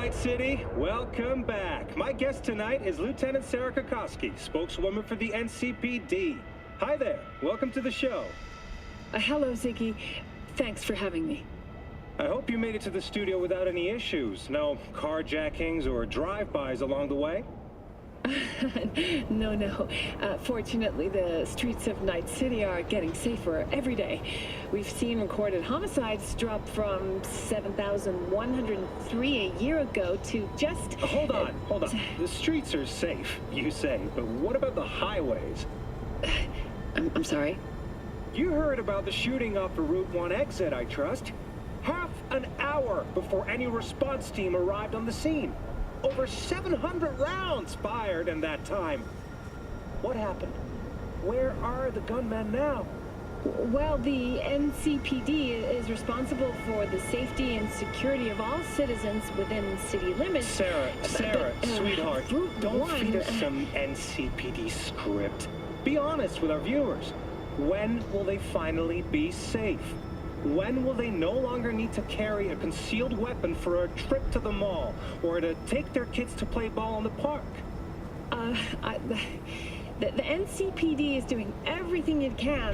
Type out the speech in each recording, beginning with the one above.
Night City. Welcome back. My guest tonight is Lieutenant Sarah Kokoski, spokeswoman for the NCPD. Hi there. Welcome to the show. Hello, Ziggy. Thanks for having me. I hope you made it to the studio without any issues. No carjackings or drive-bys along the way? No. Fortunately, the streets of Night City are getting safer every day. We've seen recorded homicides drop from 7,103 a year ago to just... Hold on. The streets are safe, you say, but what about the highways? I'm sorry? You heard about the shooting off the Route 1 exit, I trust. Half an hour before any response team arrived on the scene. Over 700 rounds fired in that time. What happened? Where are the gunmen now? Well, the NCPD is responsible for the safety and security of all citizens within city limits. Sarah, sweetheart, don't feed us some NCPD script. Be honest with our viewers. When will they finally be safe? When will they no longer need to carry a concealed weapon for a trip to the mall or to take their kids to play ball in the park? The NCPD is doing everything it can.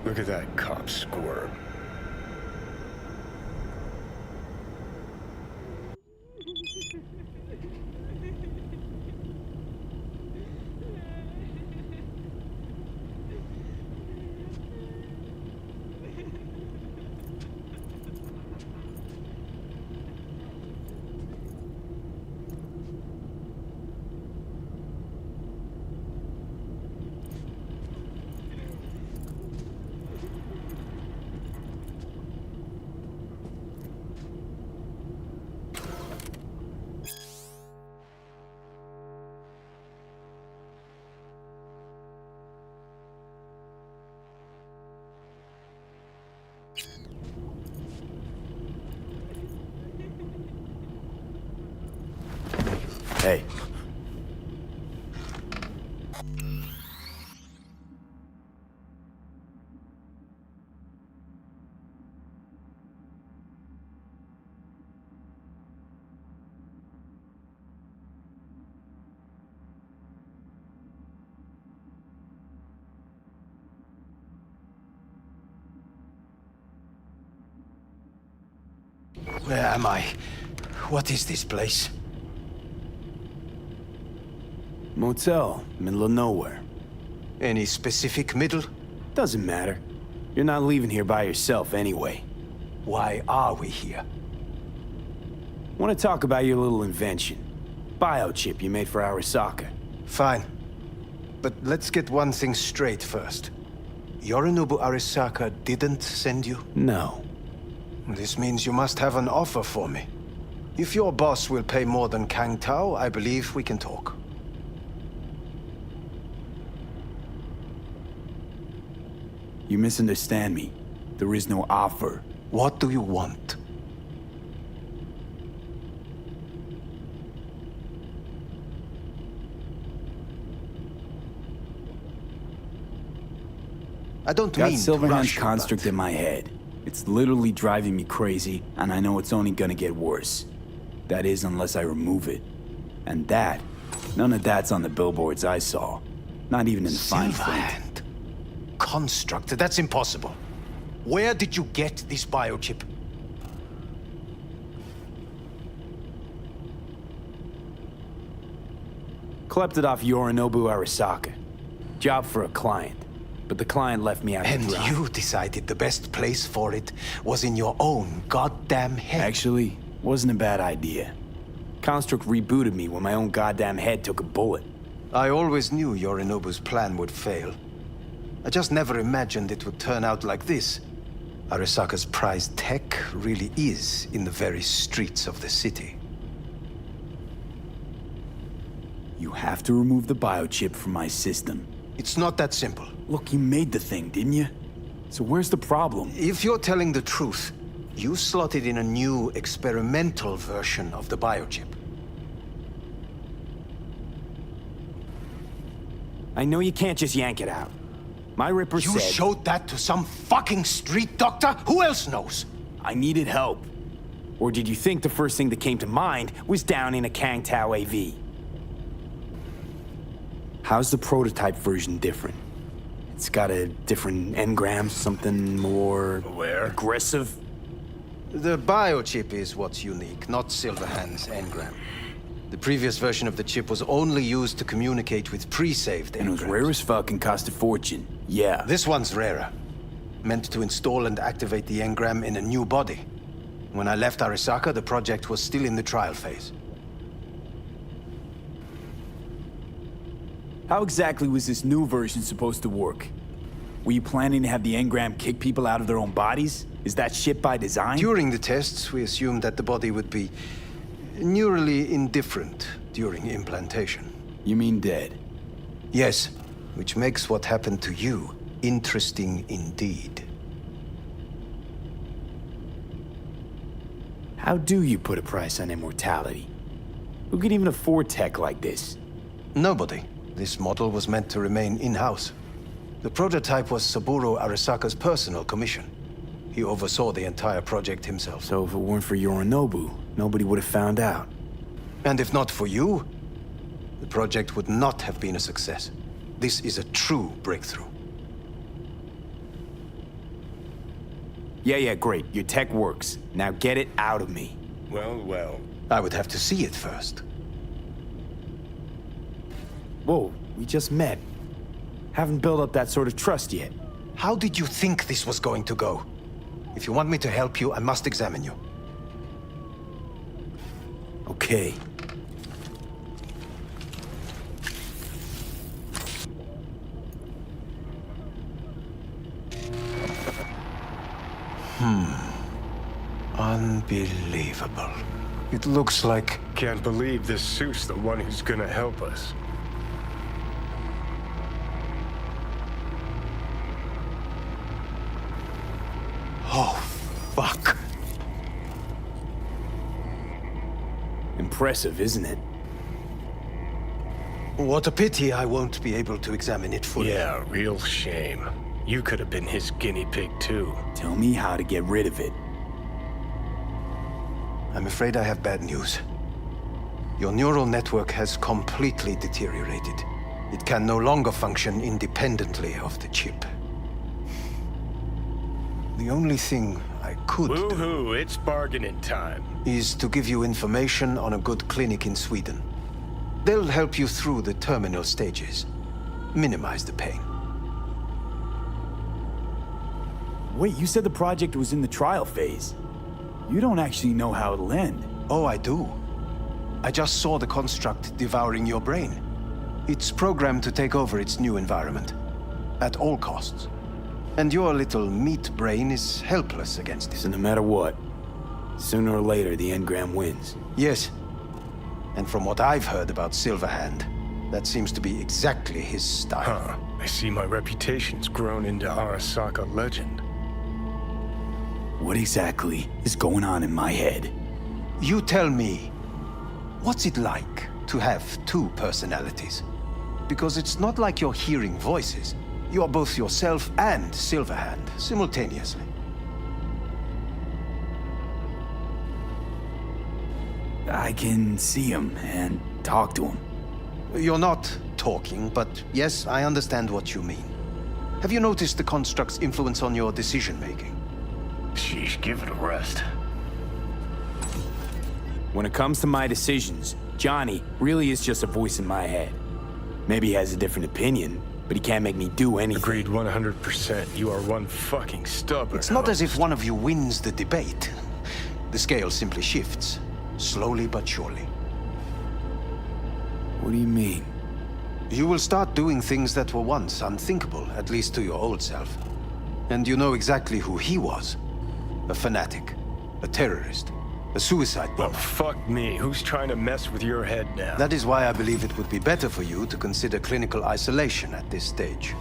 Look at that cop squirm. Hey. Where am I? What is this place? Motel, middle of nowhere. Any specific middle? Doesn't matter. You're not leaving here by yourself anyway. Why are we here? Want to talk about your little invention. Biochip you made for Arasaka. Fine. But let's get one thing straight first. Yorinobu Arasaka didn't send you? No. This means you must have an offer for me. If your boss will pay more than Kang Tao, I believe we can talk. You misunderstand me. There is no offer. What do you want? I don't Got mean to Silverhand's rush you, construct but... in my head. It's literally driving me crazy, and I know it's only gonna get worse. That is, unless I remove it. And that, none of that's on the billboards I saw. Not even in the fine print. Silverhand. Construct, that's impossible. Where did you get this biochip? Klept it off Yorinobu Arasaka. Job for a client. But the client left me out to And dry. you decided the best place for it was in your own goddamn head. Actually, wasn't a bad idea. Construct rebooted me when my own goddamn head took a bullet. I always knew Yorinobu's plan would fail. I just never imagined it would turn out like this. Arasaka's prized tech really is in the very streets of the city. You have to remove the biochip from my system. It's not that simple. Look, you made the thing, didn't you? So where's the problem? If you're telling the truth, you slotted in a new experimental version of the biochip. I know you can't just yank it out. My Ripper You said... showed that to some fucking street doctor? Who else knows? I needed help. Or did you think the first thing that came to mind was down in a Kang Tao AV? How's the prototype version different? It's got a different engram, something more... Where? aggressive? The biochip is what's unique, not Silverhand's engram. The previous version of the chip was only used to communicate with pre-saved engrams. And it was rare as fuck and cost a fortune. Yeah. This one's rarer. Meant to install and activate the engram in a new body. When I left Arasaka, the project was still in the trial phase. How exactly was this new version supposed to work? Were you planning to have the engram kick people out of their own bodies? Is that shit by design? During the tests, we assumed that the body would be neurally indifferent during implantation. You mean dead? Yes, which makes what happened to you interesting indeed. How do you put a price on immortality? Who could even afford tech like this? Nobody. This model was meant to remain in-house. The prototype was Saburo Arasaka's personal commission. He oversaw the entire project himself. So if it weren't for Yorinobu, nobody would have found out. And if not for you, the project would not have been a success. This is a true breakthrough. Yeah, great. Your tech works. Now get it out of me. Well. I would have to see it first. Whoa, we just met. Haven't built up that sort of trust yet. How did you think this was going to go? If you want me to help you, I must examine you. Okay. Unbelievable. It looks like... Can't believe this suit's the one who's gonna help us. Oh, fuck. Impressive, isn't it? What a pity I won't be able to examine it fully. Yeah, real shame. You could have been his guinea pig too. Tell me how to get rid of it. I'm afraid I have bad news. Your neural network has completely deteriorated. It can no longer function independently of the chip. The only thing I could do Woohoo, it's bargaining time. is to give you information on a good clinic in Sweden. They'll help you through the terminal stages. Minimize the pain. Wait, you said the project was in the trial phase. You don't actually know how it'll end. Oh, I do. I just saw the construct devouring your brain. It's programmed to take over its new environment. At all costs. And your little meat brain is helpless against it. So no matter what, sooner or later the engram wins. Yes. And from what I've heard about Silverhand, that seems to be exactly his style. Huh. I see my reputation's grown into Arasaka legend. What exactly is going on in my head? You tell me, what's it like to have two personalities? Because it's not like you're hearing voices. You are both yourself and Silverhand simultaneously. I can see him and talk to him. You're not talking, but yes, I understand what you mean. Have you noticed the construct's influence on your decision-making? Sheesh, give it a rest. When it comes to my decisions, Johnny really is just a voice in my head. Maybe he has a different opinion, but he can't make me do anything. Agreed 100%. You are one fucking stubborn. It's not as if one of you wins the debate. The scale simply shifts, slowly but surely. What do you mean? You will start doing things that were once unthinkable, at least to your old self. And you know exactly who he was. A fanatic, a terrorist, a suicide Well, bomber. fuck me. Who's trying to mess with your head now? That is why I believe it would be better for you to consider clinical isolation at this stage.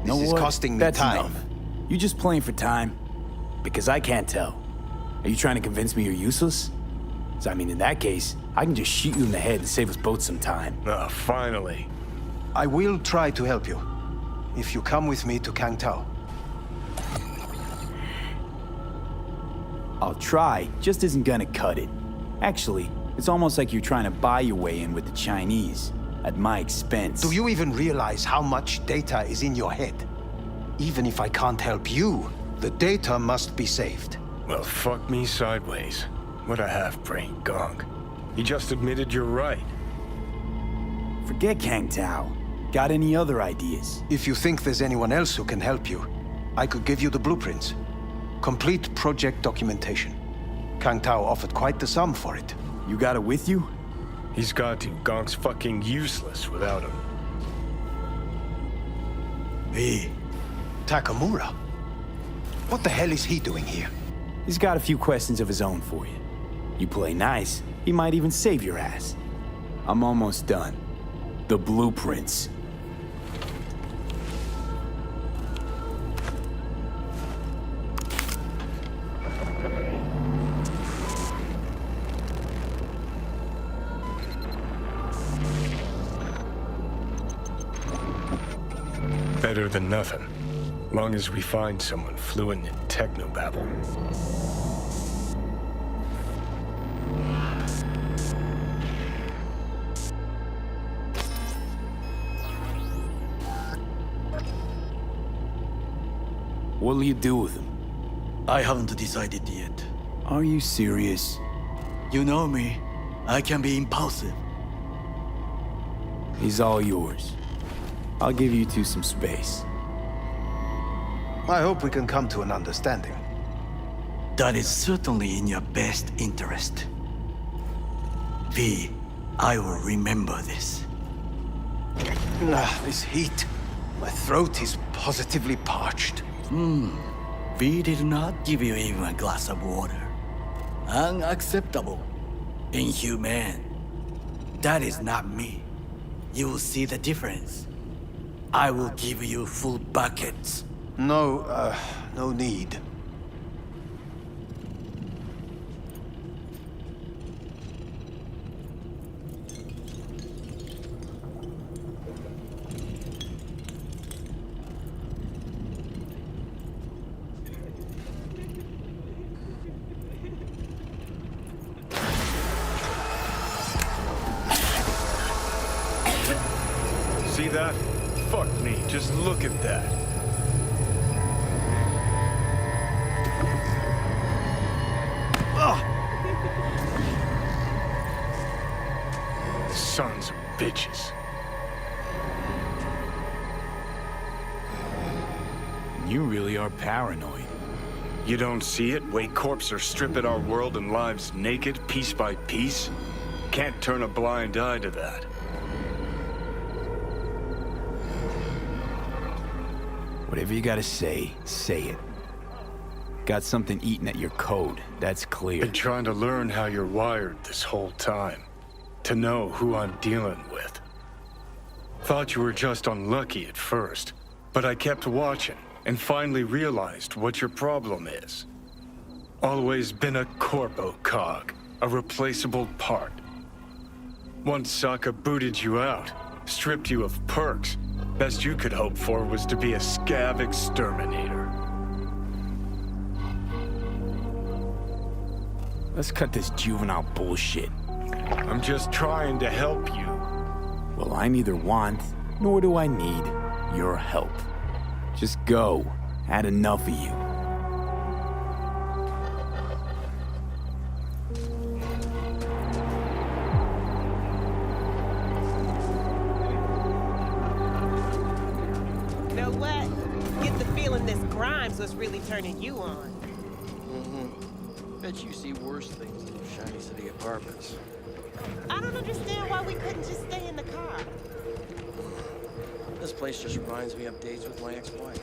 You know This is what? costing me That's time. enough. You just playing for time? Because I can't tell. Are you trying to convince me you're useless? So I mean, in that case, I can just shoot you in the head and save us both some time. Ah, finally. I will try to help you, if you come with me to Kang Tao. I'll try just isn't gonna cut it. Actually, it's almost like you're trying to buy your way in with the Chinese, at my expense. Do you even realize how much data is in your head? Even if I can't help you, the data must be saved. Well, fuck me sideways. What a half-brain gonk. He just admitted you're right. Forget Kang Tao. Got any other ideas? If you think there's anyone else who can help you, I could give you the blueprints. Complete project documentation. Kang Tao offered quite the sum for it. You got it with you? He's got to. Gonk's fucking useless without him. Hey, Takamura? What the hell is he doing here? He's got a few questions of his own for you. You play nice, he might even save your ass. I'm almost done. The blueprints. Better than nothing. Long as we find someone fluent in technobabble. What'll you do with him? I haven't decided yet. Are you serious? You know me. I can be impulsive. He's all yours. I'll give you two some space. I hope we can come to an understanding. That is certainly in your best interest. V, I will remember this. This heat. My throat is positively parched. V did not give you even a glass of water. Unacceptable. Inhumane. That is not me. You will see the difference. I will give you full buckets. No, no need. See that? Fuck me, just look at that. Sons of bitches. You really are paranoid. You don't see it? Way corps are stripping our world and lives naked, piece by piece? Can't turn a blind eye to that. Whatever you gotta say it. Got something eating at your code, that's clear. Been trying to learn how you're wired this whole time. To know who I'm dealing with. Thought you were just unlucky at first, but I kept watching and finally realized what your problem is. Always been a corpo cog, a replaceable part. Once Sokka booted you out, stripped you of perks, best you could hope for was to be a scav exterminator. Let's cut this juvenile bullshit. I'm just trying to help you. Well, I neither want, nor do I need, your help. Just go. Had enough of you. You know what? Get the feeling this Grimes was really turning you on. Bet you see worse things than your shiny city apartments. I don't understand why we couldn't just stay in the car. This place just reminds me of days with my ex-wife.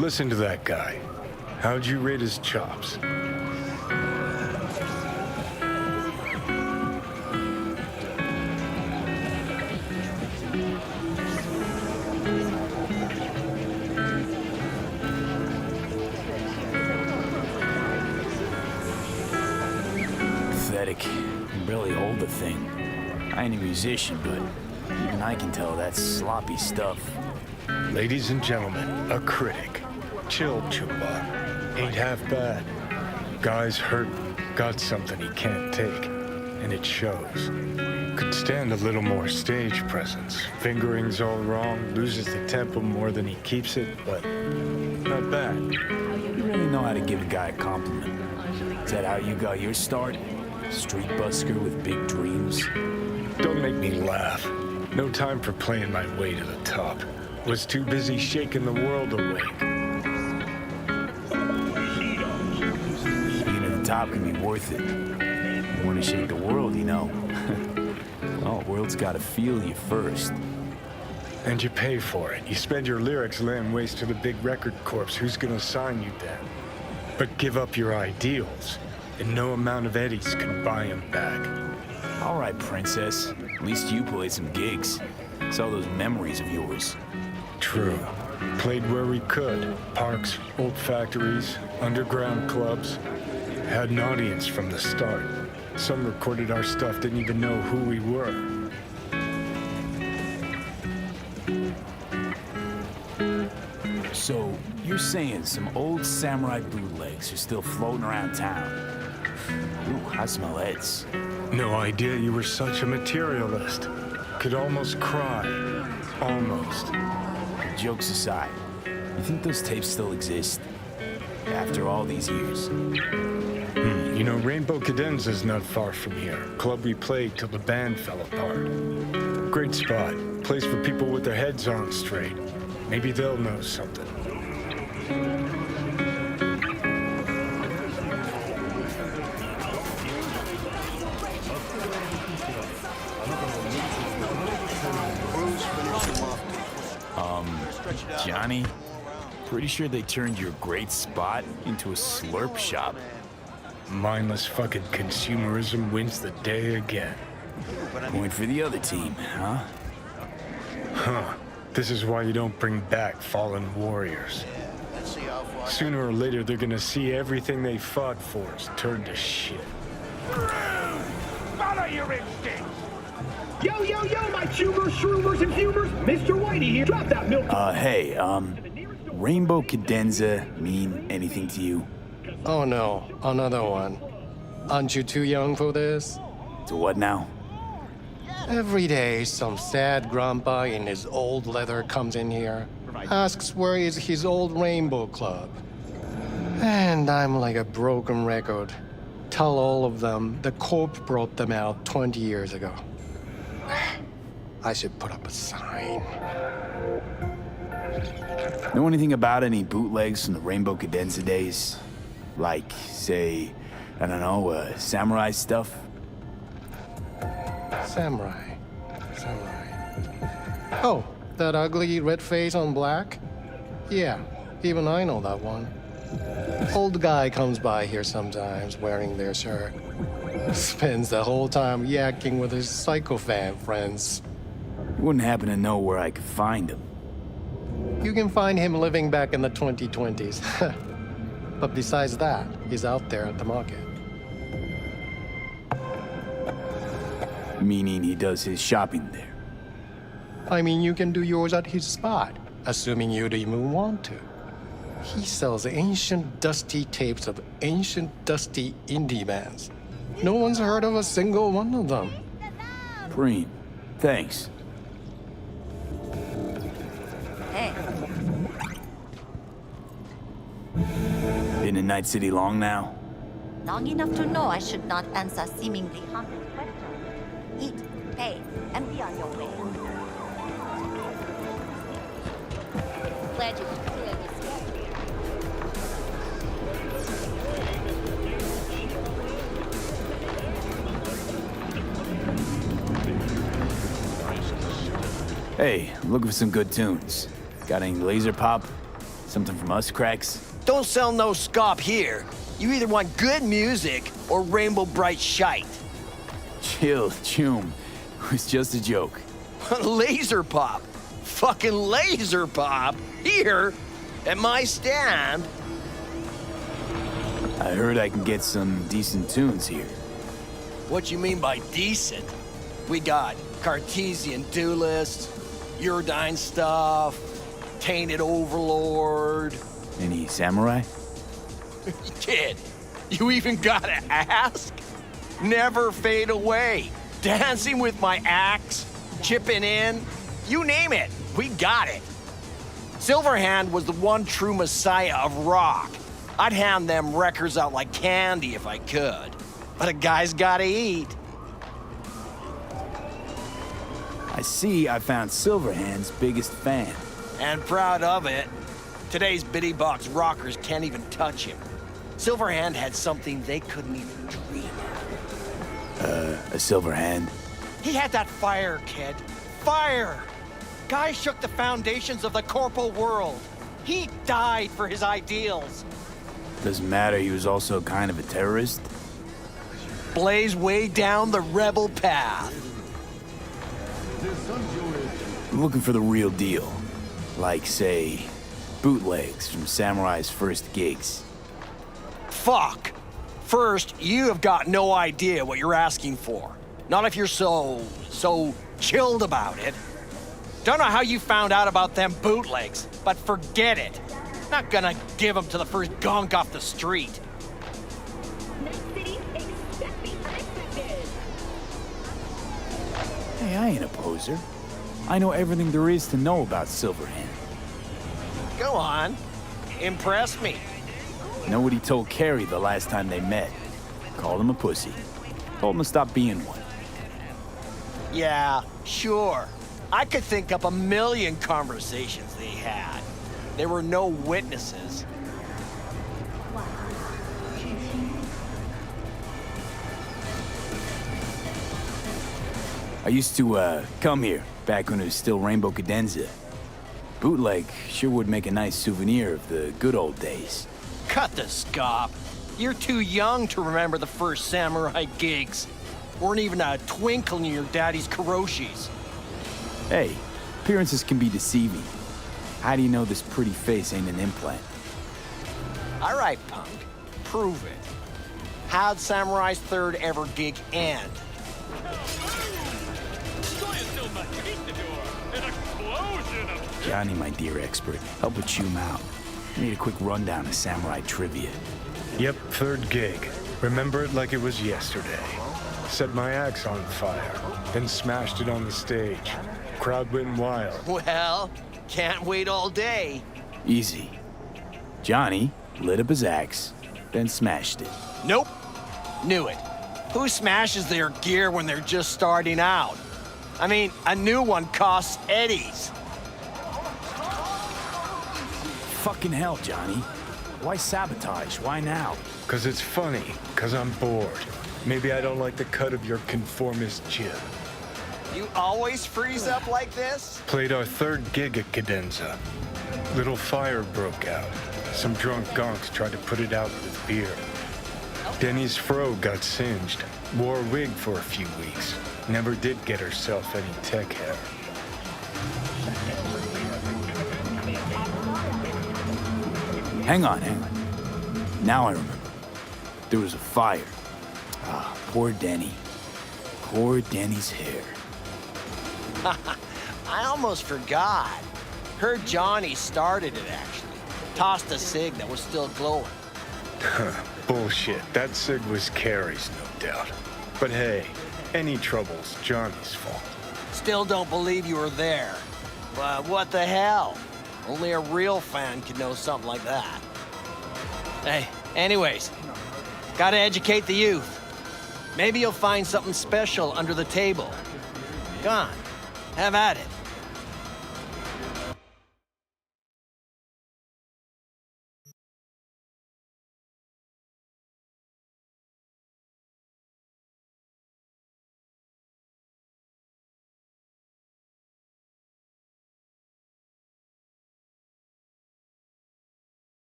Listen to that guy. How'd you rate his chops? Pathetic. Can barely hold the thing. I ain't a musician, but even I can tell that's sloppy stuff. Ladies and gentlemen, a critic. Chill, Chupa. Ain't half bad. Guy's hurt, got something he can't take, and it shows. Could stand a little more stage presence. Fingering's all wrong, loses the tempo more than he keeps it, but not bad. You really know how to give a guy a compliment. Is that how you got your start? Street busker with big dreams? Don't make me laugh. No time for playing my way to the top. Was too busy shaking the world awake. Being at the top can be worth it. You want to shake the world, you know. Well, the world's got to feel you first. And you pay for it. You spend your lyrics laying waste to the big record corps. Who's gonna sign you then? But give up your ideals, and no amount of eddies can buy them back. All right, princess. At least you played some gigs. Saw those memories of yours. True. Played where we could. Parks, old factories, underground clubs. Had an audience from the start. Some recorded our stuff, didn't even know who we were. So, you're saying some old samurai bootlegs are still floating around town? Ooh, I smell heads. No idea you were such a materialist. Could almost cry. Almost. Jokes aside, you think those tapes still exist? After all these years? You know, Rainbow Cadenza's not far from here. Club we played till the band fell apart. Great spot. Place for people with their heads on straight. Maybe they'll know something. Johnny, pretty sure they turned your great spot into a slurp shop. Mindless fucking consumerism wins the day again. Point for the other team, huh? Huh. This is why you don't bring back fallen warriors. Sooner or later, they're gonna see everything they fought for is turned to shit. Follow your instincts! Yo, yo, yo, my tubers, shroomers, and fumers! Mr. Whitey here! Drop that milk! Hey, Rainbow Cadenza mean anything to you? Oh no, another one. Aren't you too young for this? To what now? Every day, some sad grandpa in his old leather comes in here, asks where is his old rainbow club. And I'm like a broken record. Tell all of them the Corp brought them out 20 years ago. I should put up a sign. Know anything about any bootlegs from the Rainbow Cadenza days? Like, say, I don't know, samurai stuff? Samurai. Oh, that ugly red face on black? Yeah, even I know that one. Old guy comes by here sometimes wearing their shirt. Spends the whole time yakking with his psychofan friends. You wouldn't happen to know where I could find him? You can find him living back in the 2020s. But besides that, he's out there at the market. Meaning he does his shopping there? I mean, you can do yours at his spot, assuming you'd even want to. He sells ancient, dusty tapes of ancient, dusty indie bands. No one's heard of a single one of them. Preem, thanks. Hey. Been in Night City long now? Long enough to know I should not answer seemingly harmless questions. Eat, pay, and be on your way. Glad you could clear this way. Hey, I'm looking for some good tunes. Got any laser pop? Something from us, Cracks? Don't sell no scop here. You either want good music or rainbow bright shite. Chill, Choom. It was just a joke. Laser pop. Fucking laser pop. Here, at my stand. I heard I can get some decent tunes here. What you mean by decent? We got Cartesian Duelist, Uridine stuff, Tainted Overlord. Any samurai? Kid, you even gotta ask? Never fade away. Dancing with my axe, chipping in, you name it, we got it. Silverhand was the one true messiah of rock. I'd hand them records out like candy if I could. But a guy's gotta eat. I see I found Silverhand's biggest fan. And proud of it. Today's bitty box rockers can't even touch him. Silverhand had something they couldn't even dream of. A Silverhand? He had that fire, kid. Fire! Guy shook the foundations of the corporal world. He died for his ideals. Doesn't matter, he was also kind of a terrorist. Blaze way down the rebel path. I'm looking for the real deal. Like, say, bootlegs from Samurai's first gigs. Fuck! First, you have got no idea what you're asking for. Not if you're so chilled about it. Don't know how you found out about them bootlegs, but forget it. Not gonna give them to the first gonk off the street. Hey, I ain't a poser. I know everything there is to know about Silverhand. Go on. Impress me. Know what he told Carrie the last time they met. Called him a pussy. Told him to stop being one. Yeah, sure. I could think up a million conversations they had. There were no witnesses. I used to, come here, back when it was still Rainbow Cadenza. Bootleg sure would make a nice souvenir of the good old days. Cut the scop. You're too young to remember the first samurai gigs. Weren't even a twinkle in your daddy's karoshis. Hey, appearances can be deceiving. How do you know this pretty face ain't an implant? All right, punk. Prove it. How'd Samurai's third ever gig end? Johnny, my dear expert, help a chew him out. I need a quick rundown of samurai trivia. Yep, third gig. Remember it like it was yesterday. Set my axe on fire, then smashed it on the stage. Crowd went wild. Well, can't wait all day. Easy. Johnny lit up his axe, then smashed it. Nope. Knew it. Who smashes their gear when they're just starting out? I mean, a new one costs eddies. Fucking hell, Johnny. Why sabotage? Why now? 'Cause it's funny, 'cause I'm bored. Maybe I don't like the cut of your conformist jib. You always freeze up like this? Played our third gig at Cadenza. Little fire broke out. Some drunk gonks tried to put it out with beer. Denny's fro got singed. Wore a wig for a few weeks. Never did get herself any tech hair. Hang on. Now I remember. There was a fire. Ah, poor Denny. Poor Denny's hair. I almost forgot. Heard Johnny started it, actually. Tossed a cig that was still glowing. Bullshit. That cig was Carrie's, no doubt. But hey, any trouble's Johnny's fault. Still don't believe you were there. But what the hell? Only a real fan could know something like that. Hey, anyways, gotta educate the youth. Maybe you'll find something special under the table. Go on, have at it.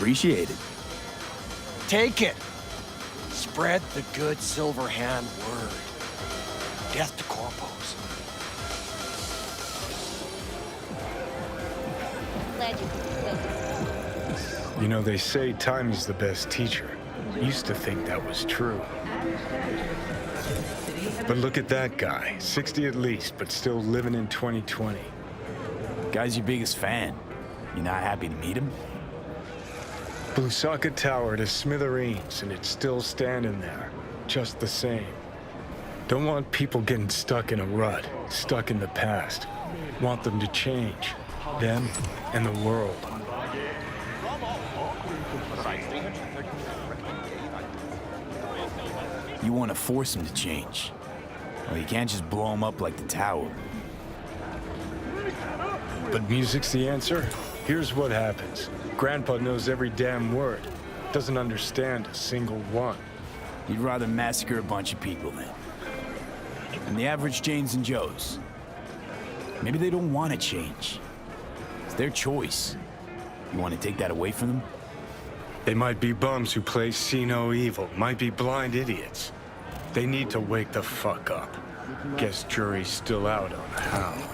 Appreciate it. Take it. Spread the good Silver Hand word. Death to corpos. Glad you could explain this. You know, they say time is the best teacher. Used to think that was true. But look at that guy. 60 at least, but still living in 2020. Guy's your biggest fan. You not happy to meet him? Blusaka Tower to smithereens, and it's still standing there. Just the same. Don't want people getting stuck in a rut, stuck in the past. Want them to change. Them and the world. You want to force him to change. Well, you can't just blow him up like the tower. But music's the answer? Here's what happens. Grandpa knows every damn word. Doesn't understand a single one. You'd rather massacre a bunch of people then. And the average Janes and Joes. Maybe they don't want to change. It's their choice. You want to take that away from them? They might be bums who play see no evil, might be blind idiots. They need to wake the fuck up. Guess jury's still out on how.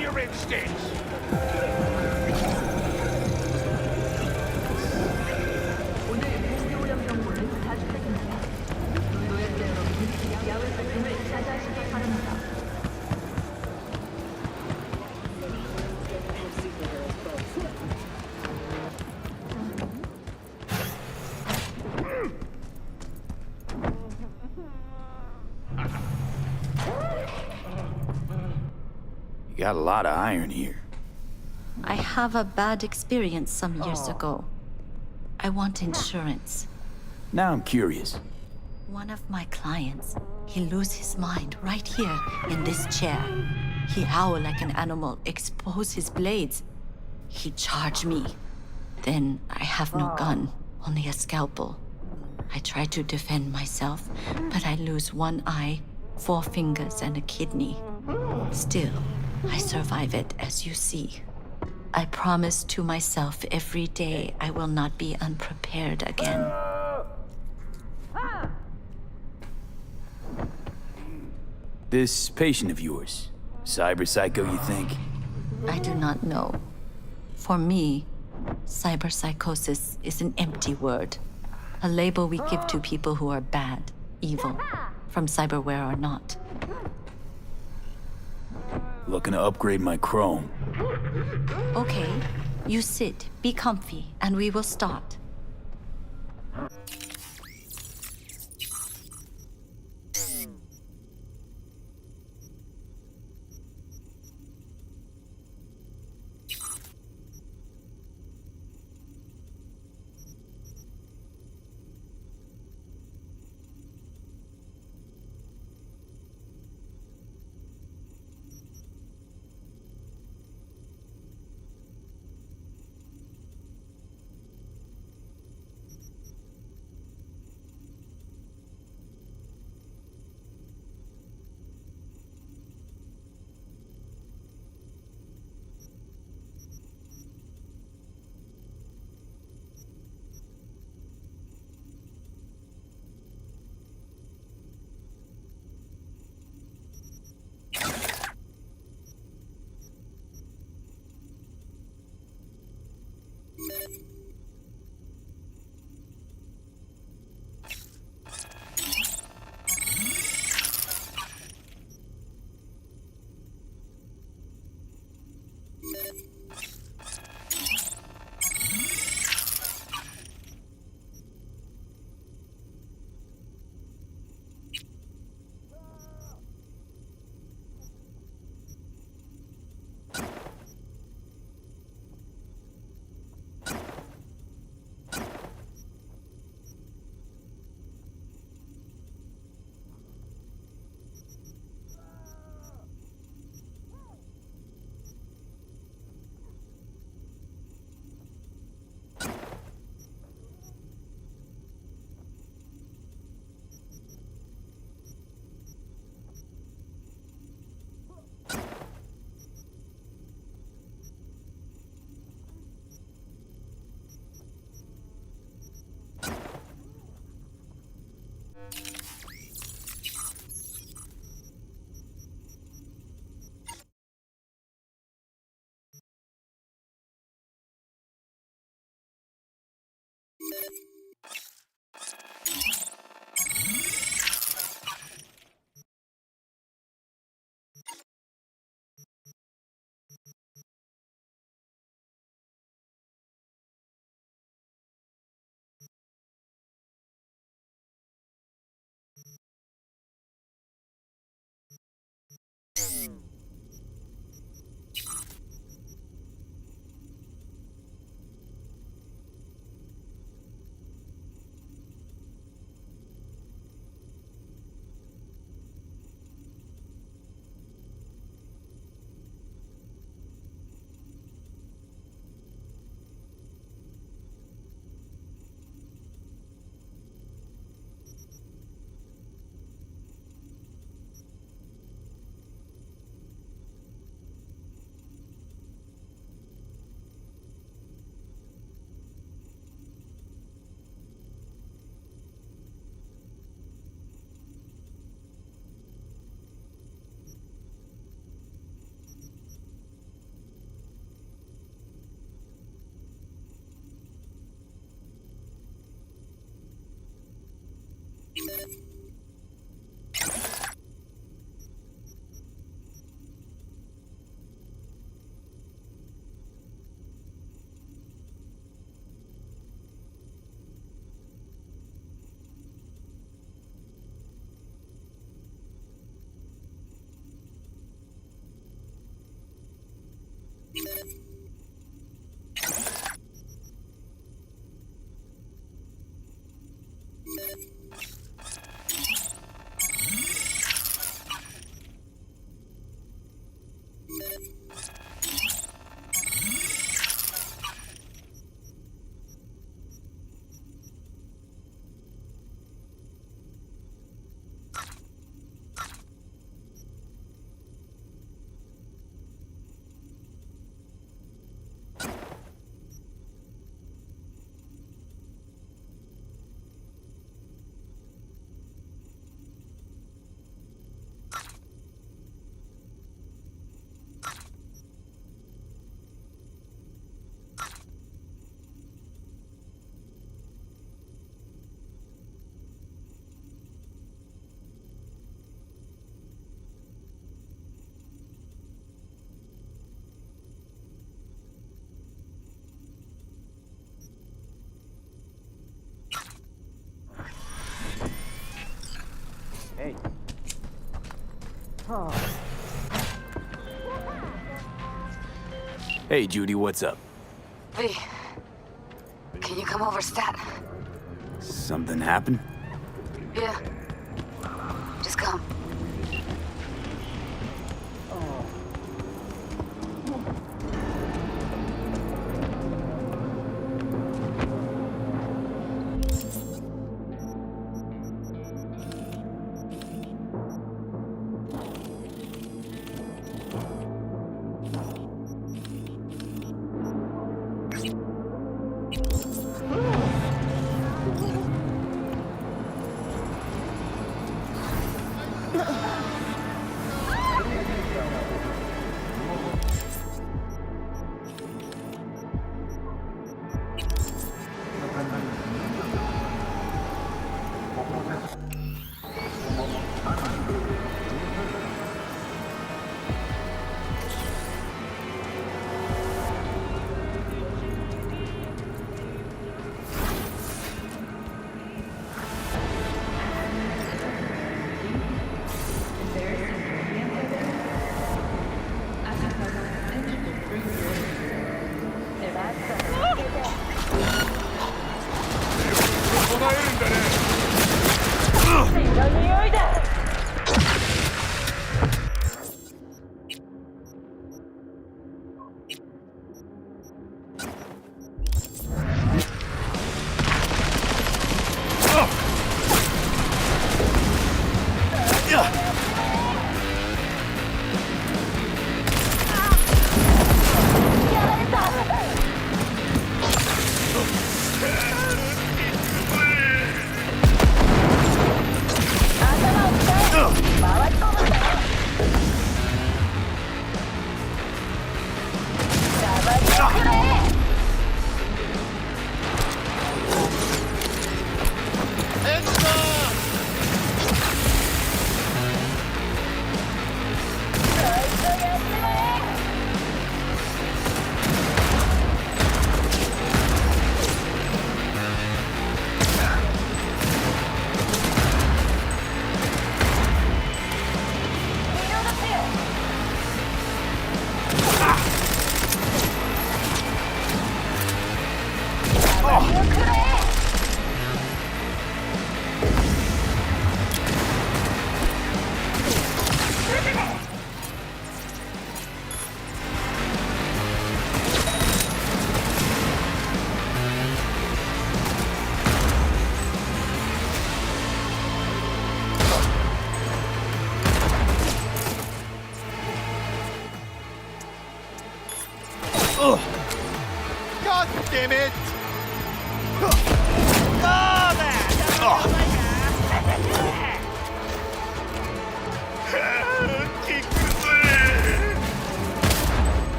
Your instincts! You got a lot of iron here. I have a bad experience some years ago. I want insurance. Now I'm curious. One of my clients, he lose his mind right here in this chair. He howl like an animal, expose his blades. He charge me. Then I have no gun, only a scalpel. I try to defend myself, but I lose one eye, 4 fingers, and a kidney. Still, I survive it, as you see. I promise to myself every day I will not be unprepared again. This patient of yours, cyberpsycho, you think? I do not know. For me, cyberpsychosis is an empty word. A label we give to people who are bad, evil, from cyberware or not. Looking to upgrade my chrome. Okay, you sit, be comfy, and we will start. Hey. Hey, Judy, what's up? V, can you come over stat? Something happened? Yeah. Just come.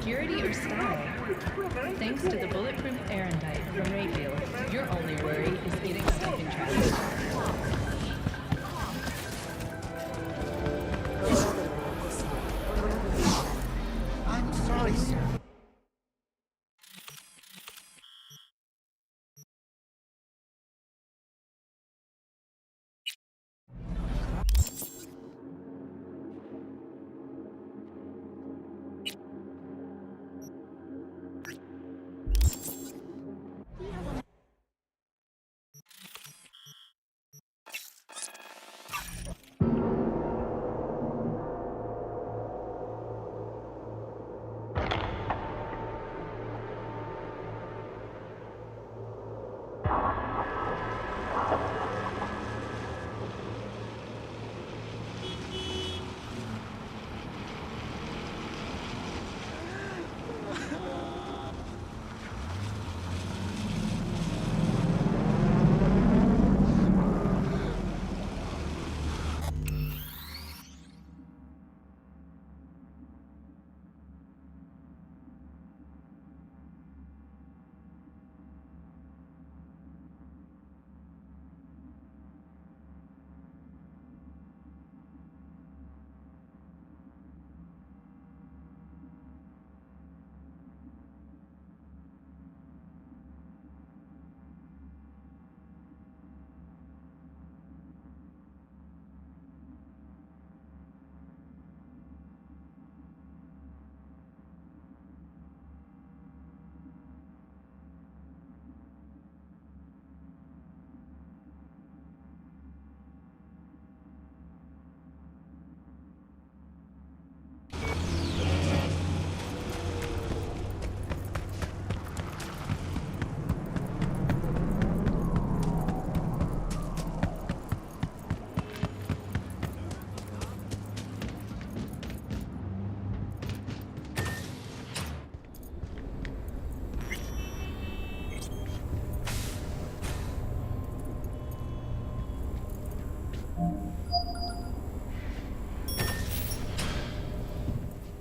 security or style? Thanks to the bulletproof Erendite from Rayfield, your only worry is getting stuck in traffic. I'm sorry, sir.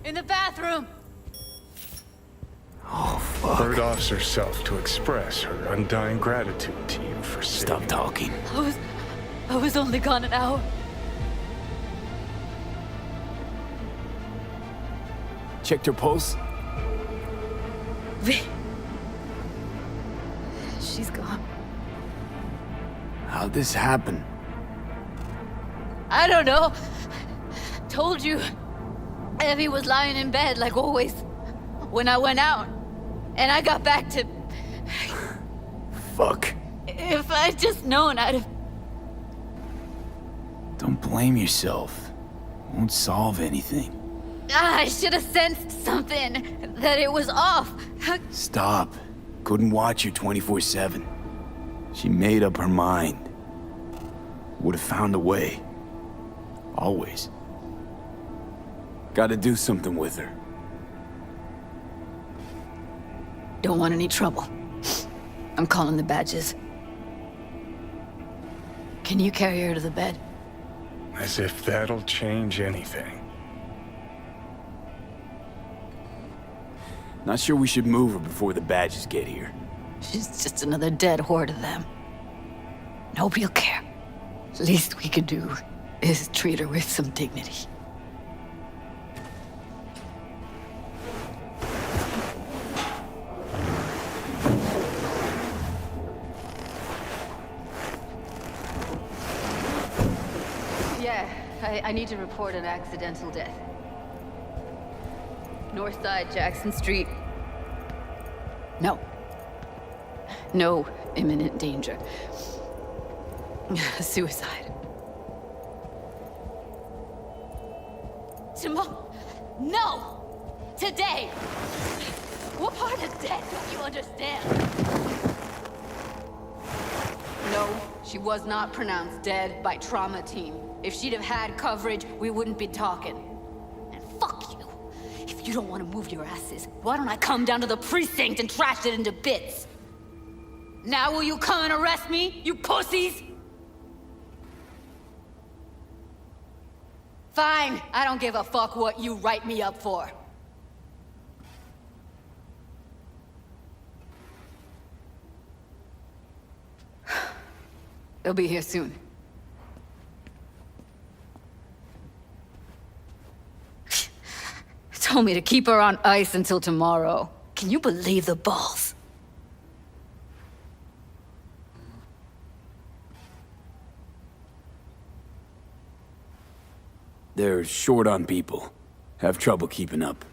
In the bathroom! Bird offs herself to express her undying gratitude to you for Stop saving. talking. I was only gone an hour. Checked her pulse? She's gone. How'd this happen? I don't know. Told you. Evie was lying in bed like always. When I went out. And I got back to... Fuck. If I'd just known, I'd have... Don't blame yourself. Won't solve anything. I should have sensed something. That it was off. Stop. Couldn't watch her 24/7. She made up her mind. Would have found a way. Always. Gotta do something with her. Don't want any trouble. I'm calling the badges. Can you carry her to the bed? As if that'll change anything. Not sure we should move her before the badges get here. She's just another dead whore to them. Nobody'll care. Least we can do is treat her with some dignity. Yeah, I need to report an accidental death. North side, Jackson Street. No. No imminent danger. Suicide. Tomorrow? No! Today! What part of death don't you understand? No, she was not pronounced dead by trauma team. If she'd have had coverage, we wouldn't be talking. And fuck you. If you don't want to move your asses, why don't I come down to the precinct and trash it into bits? Now will you come and arrest me, you pussies? Fine, I don't give a fuck what you write me up for. They'll be here soon. Told me to keep her on ice until tomorrow. Can you believe the balls? They're short on people. Have trouble keeping up.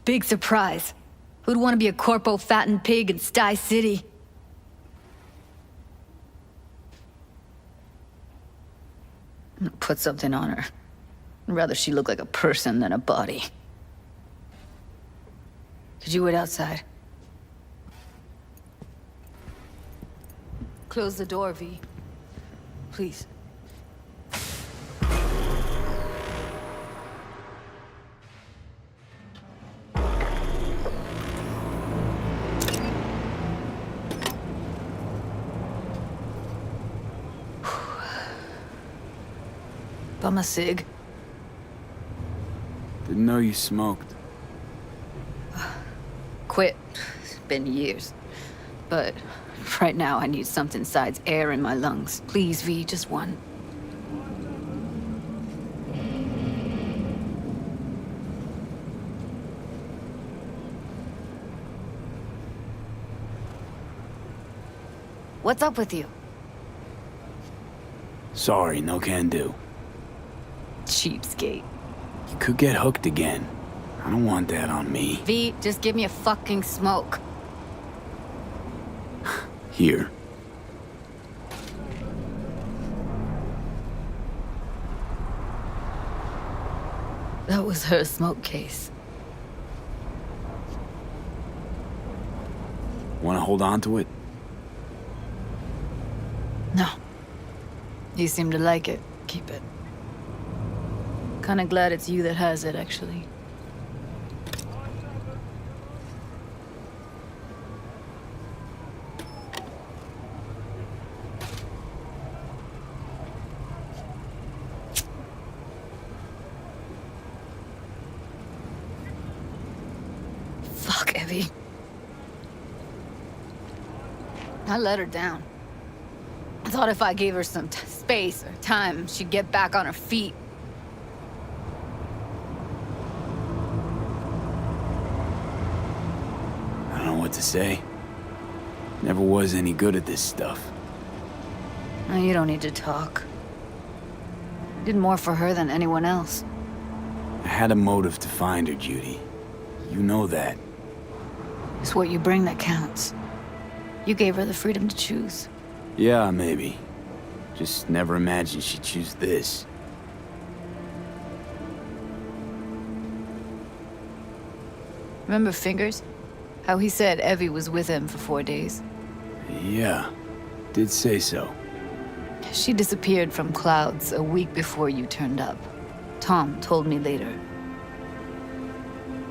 Big surprise. Who'd want to be a corpo fattened pig in Sty City? I'm gonna put something on her. I'd rather she look like a person than a body. Could you wait outside? Close the door, V. Please. Bum a cig. Didn't know you smoked. Quit. It's been years. But right now I need something besides air in my lungs. Please, V, just one. What's up with you? Sorry, no can do. Cheapskate. You could get hooked again. I don't want that on me. V, just give me a fucking smoke. Here. That was her smoke case. Want to hold on to it? No. You seem to like it. Keep it. Kinda glad it's you that has it, actually. Fuck, Evie. I let her down. I thought if I gave her some space or time, she'd get back on her feet. I don't know what to say. Never was any good at this stuff. No, you don't need to talk. Did more for her than anyone else. I had a motive to find her, Judy. You know that. It's what you bring that counts. You gave her the freedom to choose. Yeah, maybe. Just never imagined she'd choose this. Remember Fingers? How he said Evie was with him for 4 days. Yeah, did say so. She disappeared from Clouds a week before you turned up. Tom told me later.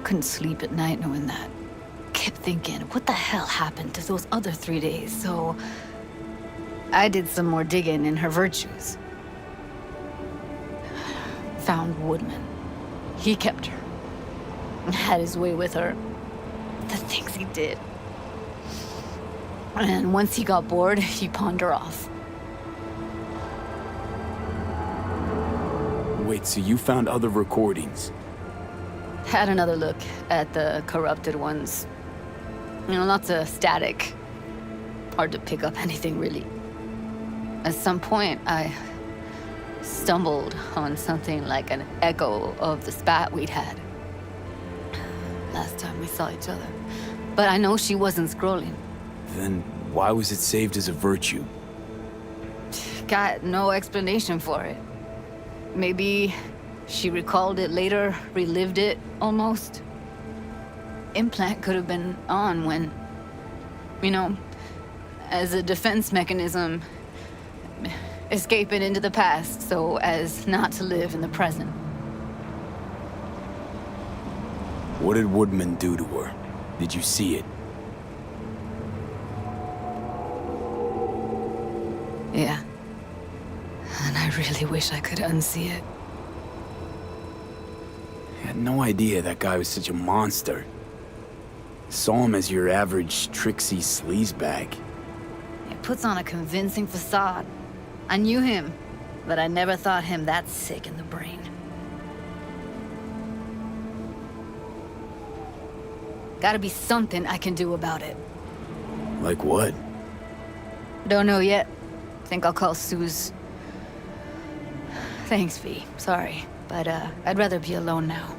Couldn't sleep at night knowing that. Kept thinking, what the hell happened to those other 3 days? So I did some more digging in her virtues. Found Woodman. He kept her. Had his way with her. The things he did. And once he got bored, he pawned her off. Wait, so you found other recordings? Had another look at the corrupted ones. You know, lots of static. Hard to pick up anything, really. At some point, I stumbled on something like an echo of the spat we'd had. Last time we saw each other. But I know she wasn't scrolling. Then why was it saved as a virtue? Got no explanation for it. Maybe she recalled it later, relived it, almost. Implant could have been on when, you know, as a defense mechanism, escaping into the past so as not to live in the present. What did Woodman do to her? Did you see it? Yeah. And I really wish I could unsee it. I had no idea that guy was such a monster. Saw him as your average tricksy sleazebag. Yeah, puts on a convincing facade. I knew him, but I never thought him that sick in the brain. Gotta be something I can do about it. Like what? Don't know yet. Think I'll call Suze. Thanks, V. Sorry, but I'd rather be alone now.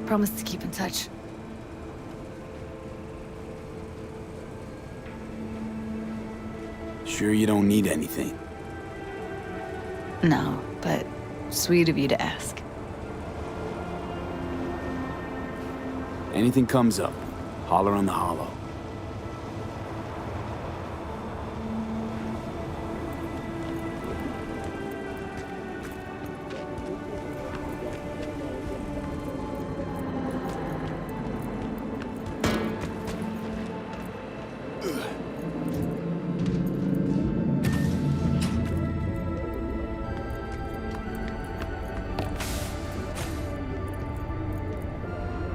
Promise to keep in touch. Sure you don't need anything? No, but sweet of you to ask. Anything comes up, holler on the hollow.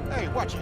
Hey, watch it.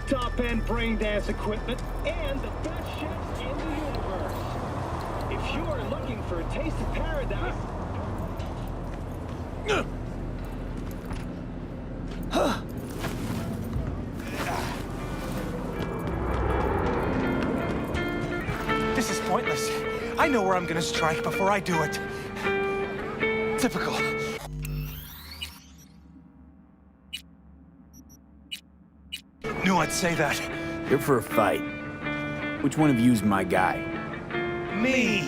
Top-end brain dance equipment, and the best chefs in the universe. If you are looking for a taste of paradise... This is pointless. I know where I'm gonna strike before I do it. Typical. Knew I'd say that. Here for a fight. Which one of you's my guy? Me!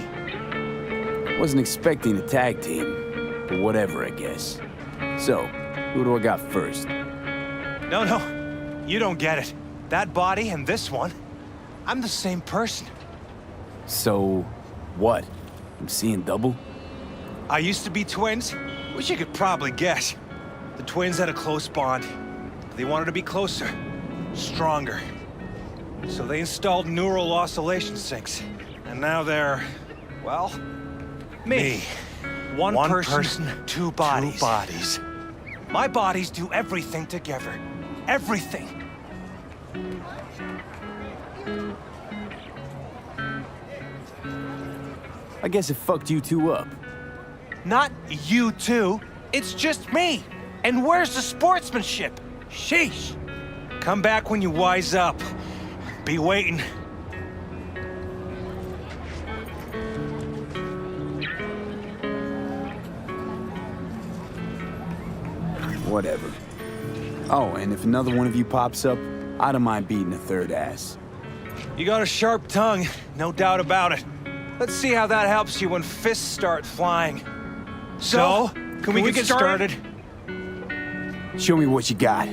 Wasn't expecting a tag team, but whatever, I guess. So, who do I got first? No, you don't get it. That body and this one, I'm the same person. So, what? I'm seeing double? I used to be twins, which you could probably guess. The twins had a close bond. They wanted to be closer, stronger. So they installed neural oscillation sinks. And now they're, well, me. One person, two bodies. My bodies do everything together. Everything. I guess it fucked you two up. Not you two. It's just me. And where's the sportsmanship? Sheesh. Come back when you wise up. Be waiting. Whatever. Oh, and if another one of you pops up, I don't mind beating a third ass. You got a sharp tongue, no doubt about it. Let's see how that helps you when fists start flying. So, can we get started? Show me what you got.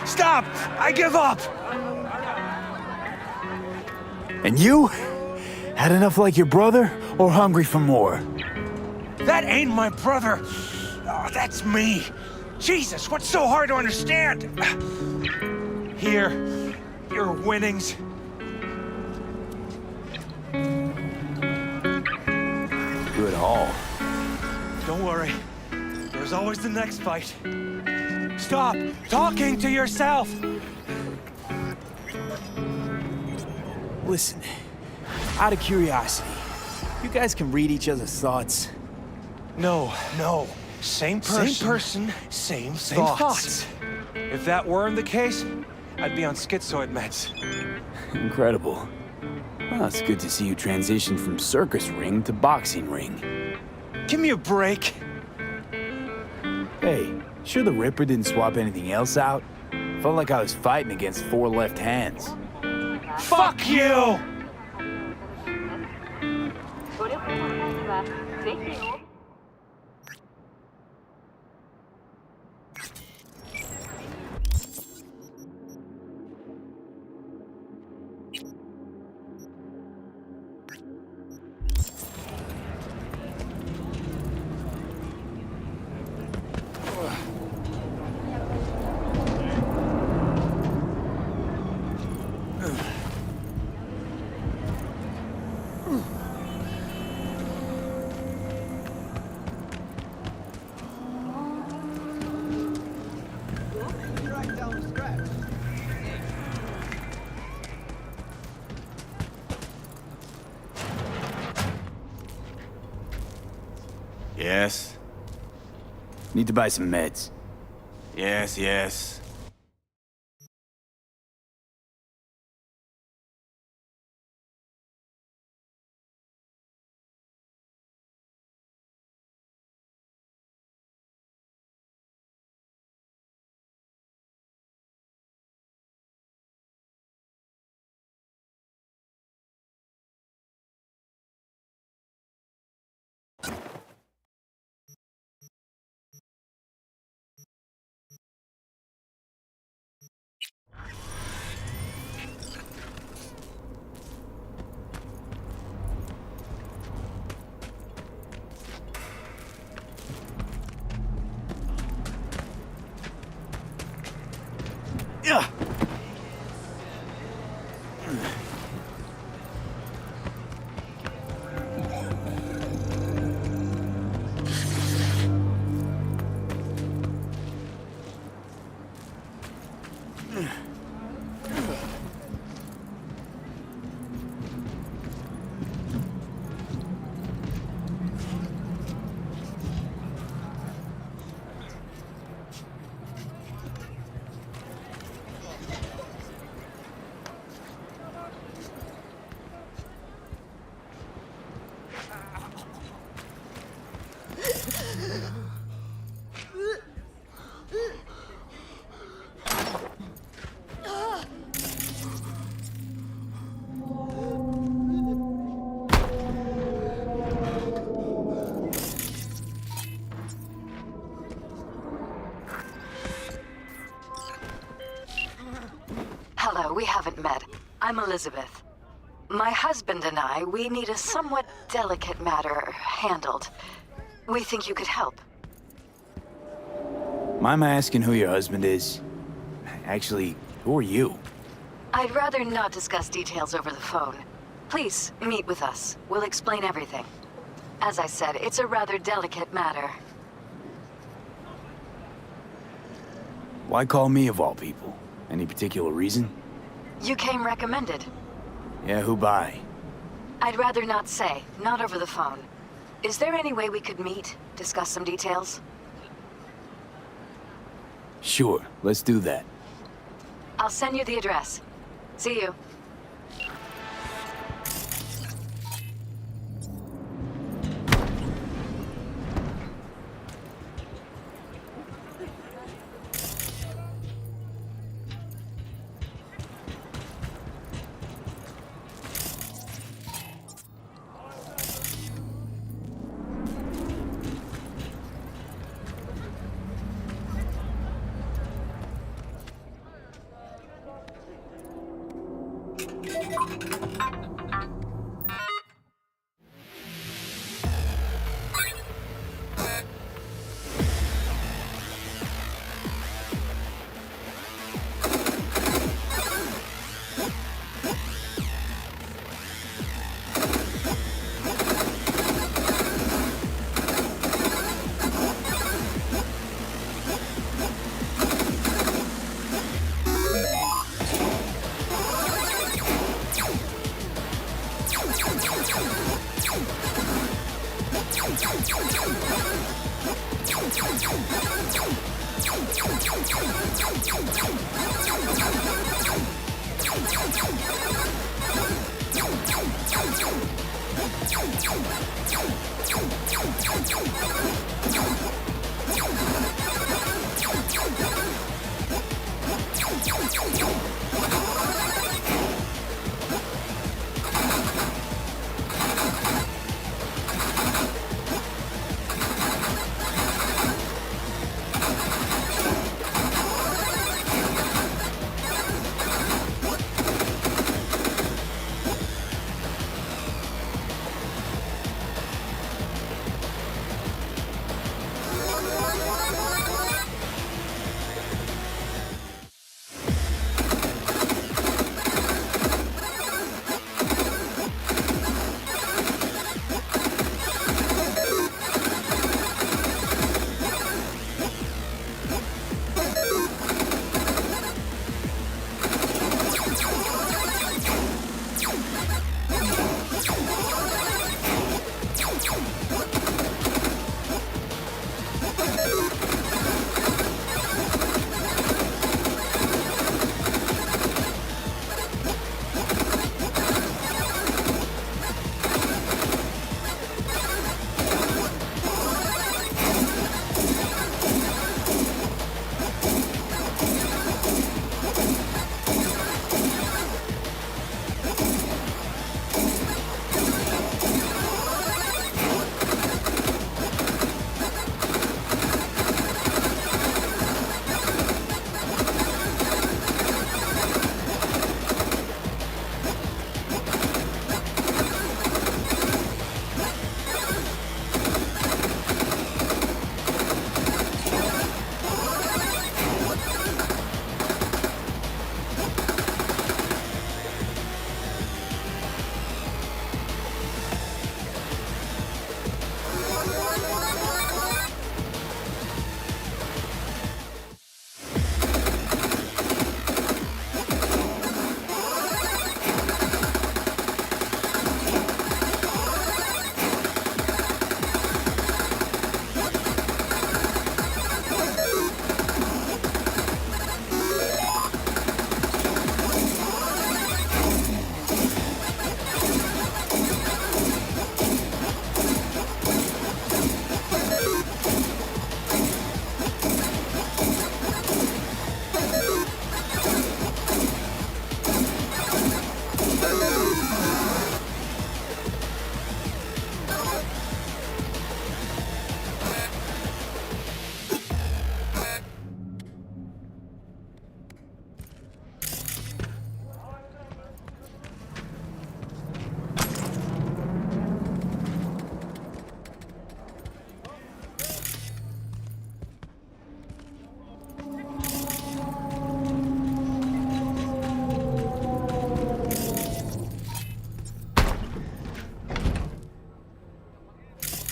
Stop! Stop! I give up! And you? Had enough like your brother, or hungry for more? That ain't my brother. Oh, that's me. Jesus, what's so hard to understand? Here, your winnings. Good haul. Don't worry. There's always the next fight. Stop talking to yourself! Listen, out of curiosity, you guys can read each other's thoughts? No. Same person, same thoughts. If that weren't the case, I'd be on schizoid meds. Incredible. Well, it's good to see you transition from circus ring to boxing ring. Give me a break. Hey, sure the Ripper didn't swap anything else out? Felt like I was fighting against 4 left hands. Fuck you! Yes? Need to buy some meds. Yes. Hello, we haven't met. I'm Elizabeth. My husband and I, we need a somewhat delicate matter handled. We think you could help. Mind my asking who your husband is? Actually, who are you? I'd rather not discuss details over the phone. Please, meet with us. We'll explain everything. As I said, it's a rather delicate matter. Why call me of all people? Any particular reason? You came recommended. Yeah, who by? I'd rather not say, not over the phone. Is there any way we could meet, discuss some details? Sure, let's do that. I'll send you the address. See you.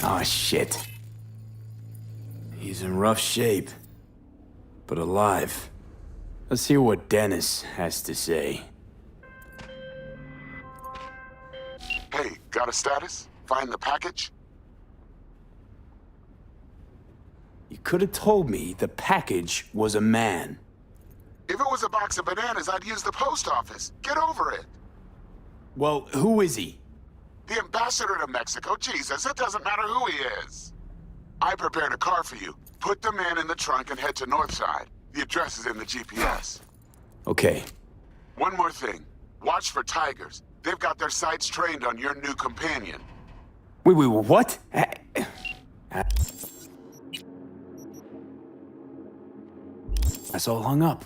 Oh, shit. He's in rough shape, but alive. Let's hear what Dennis has to say. Hey, got a status? Find the package? You could have told me the package was a man. If it was a box of bananas, I'd use the post office. Get over it. Well, who is he? The ambassador to Mexico. Jesus, it doesn't matter who he is. I prepared a car for you. Put the man in the trunk and head to Northside. The address is in the GPS. Okay. One more thing. Watch for tigers. They've got their sights trained on your new companion. Wait, what? That's all hung up.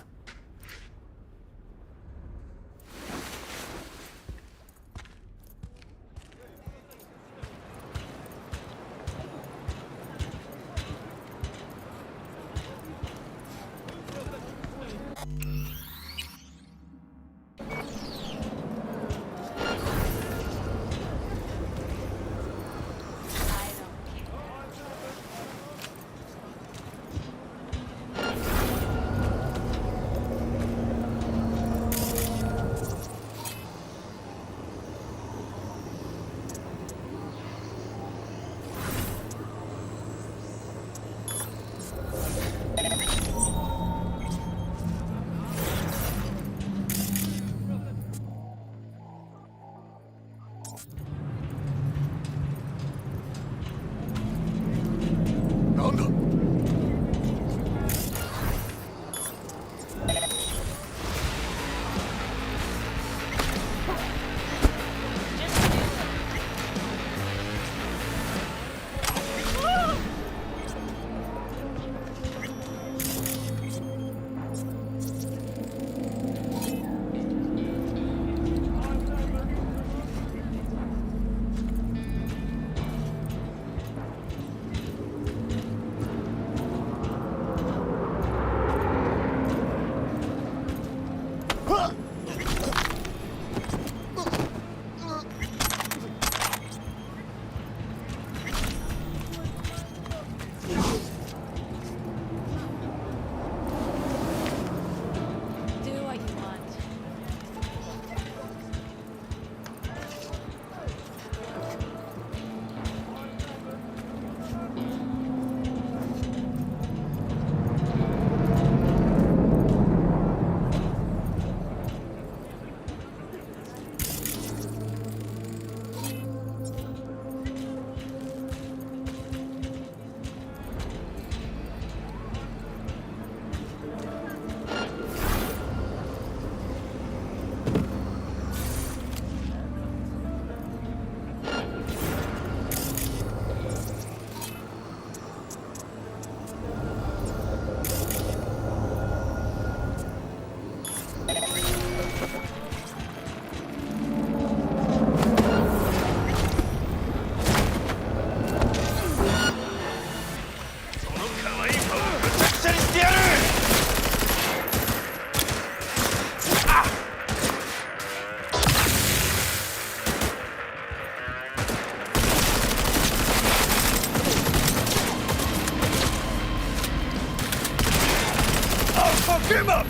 Fuck him up!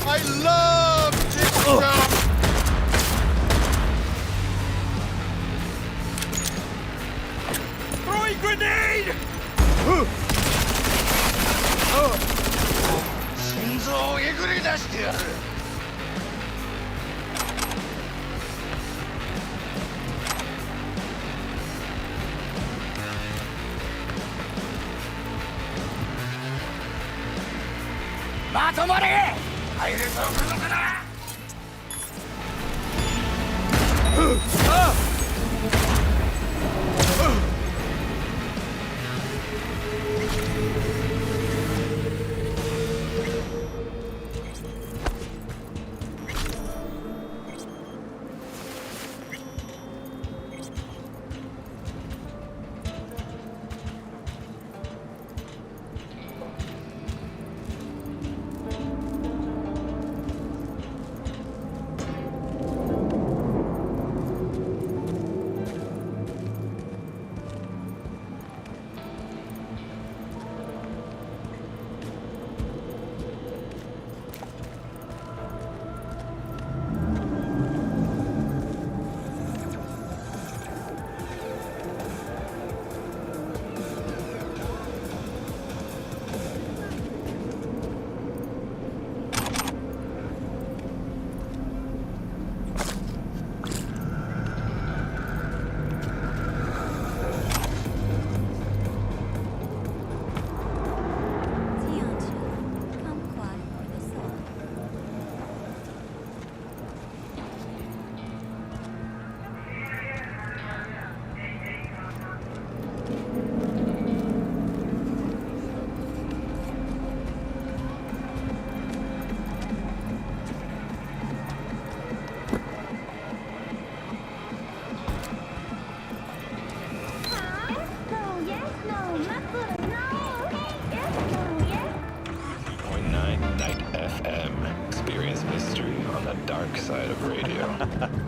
I love jigsaw! Throwing grenade! 心臓をえぐり出してやる。まとまれ！入れそうくるのかな。dark side of radio.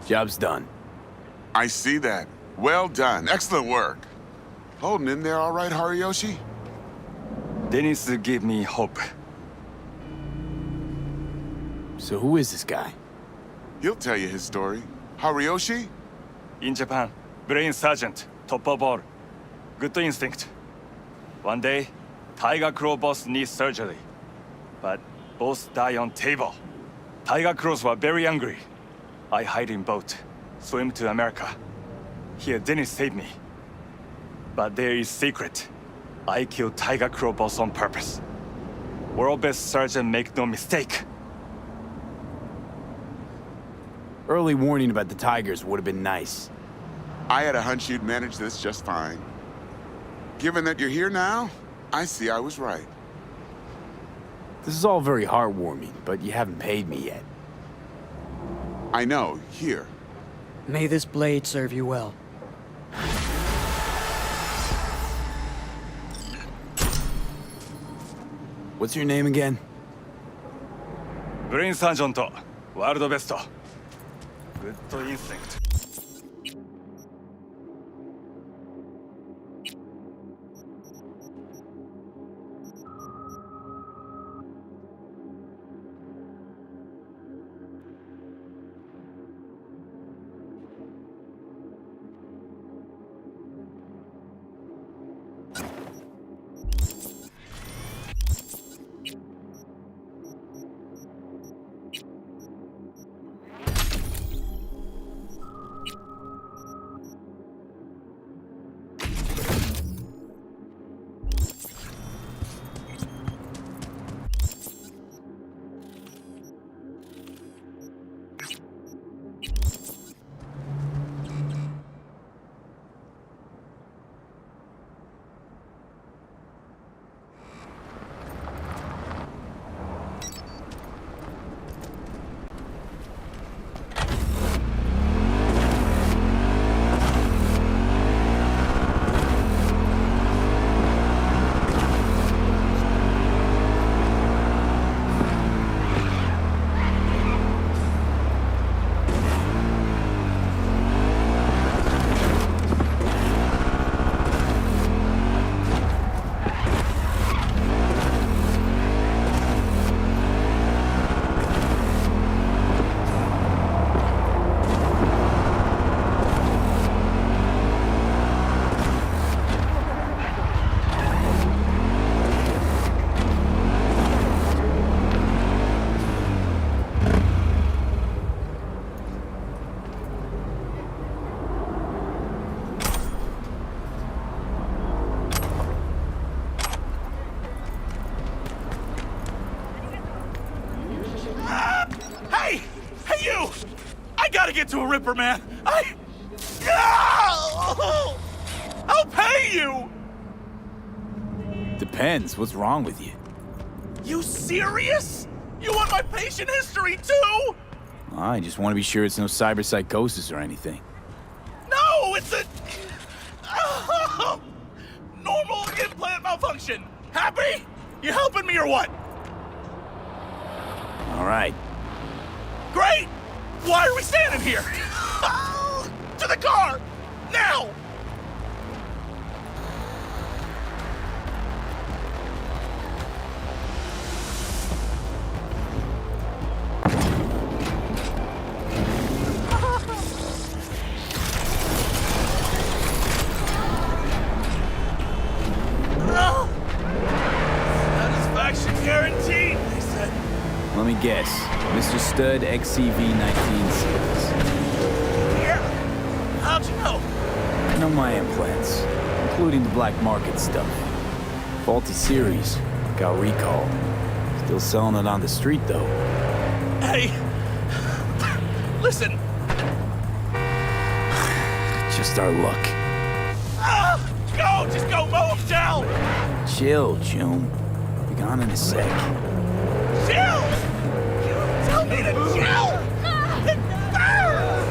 Job's done. I see that. Well done. Excellent work. Holding in there all right, Hariyoshi? Dennis gave me hope. So who is this guy? He'll tell you his story. Hariyoshi? In Japan, brain sergeant, top of all. Good instinct. One day, Tiger Claw boss needs surgery. But boss die on table. Tiger Claws were very angry. I hide in boat, swim to America. Here, Dennis saved me. But there is secret. I killed Tiger Claw boss on purpose. World best surgeon, make no mistake. Early warning about the Tigers would have been nice. I had a hunch you'd manage this just fine. Given that you're here now, I see I was right. This is all very heartwarming, but you haven't paid me yet. I know. Here. May this blade serve you well. What's your name again? Brain sergeant, world best. Good instinct. get to a Ripper, man. I'll pay you! Depends. What's wrong with you? You serious? You want my patient history, too? I just want to be sure it's no cyberpsychosis or anything. No, it's a... normal implant malfunction. Happy? You helping me or what? All right. Great! Why are we standing here? To the car! Now! Satisfaction guaranteed, they said. Let me guess. Mr. Stud XCV-19 series. Yeah. How'd you know? I know my implants, including the black market stuff. Faulty series. Got recalled. Still selling it on the street, though. Hey. Listen. Just our luck. Go! Just go mow him down! Chill, June. Be gone in a sec. Chill! You tell me to chill! It burns!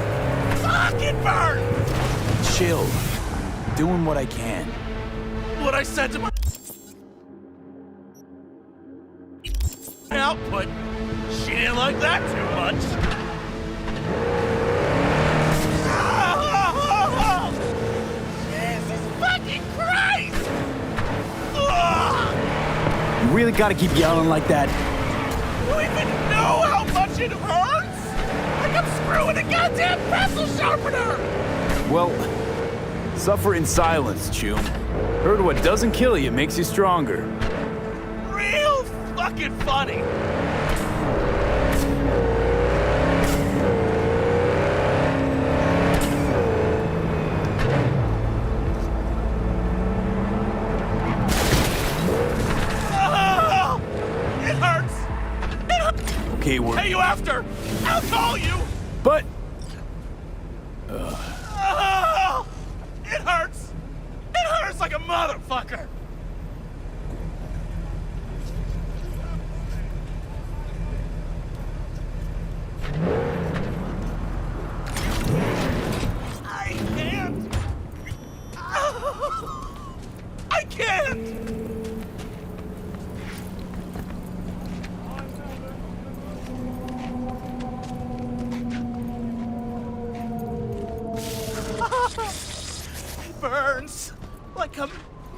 Fuck, it burns! Chill. Doing what I can. What I said to my output, she didn't like that too much. Jesus fucking Christ! You really gotta keep yelling like that? You even know how much it hurts? Like I'm screwing a goddamn pencil sharpener! Well, suffer in silence, Chum. Heard what doesn't kill you makes you stronger. Real fucking funny. It hurts. It hurts. Okay, we're... Hey, you after? I'll call you. But... It hurts. It hurts like a motherfucker. I can't. I can't. It burns like a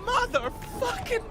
motherfucking...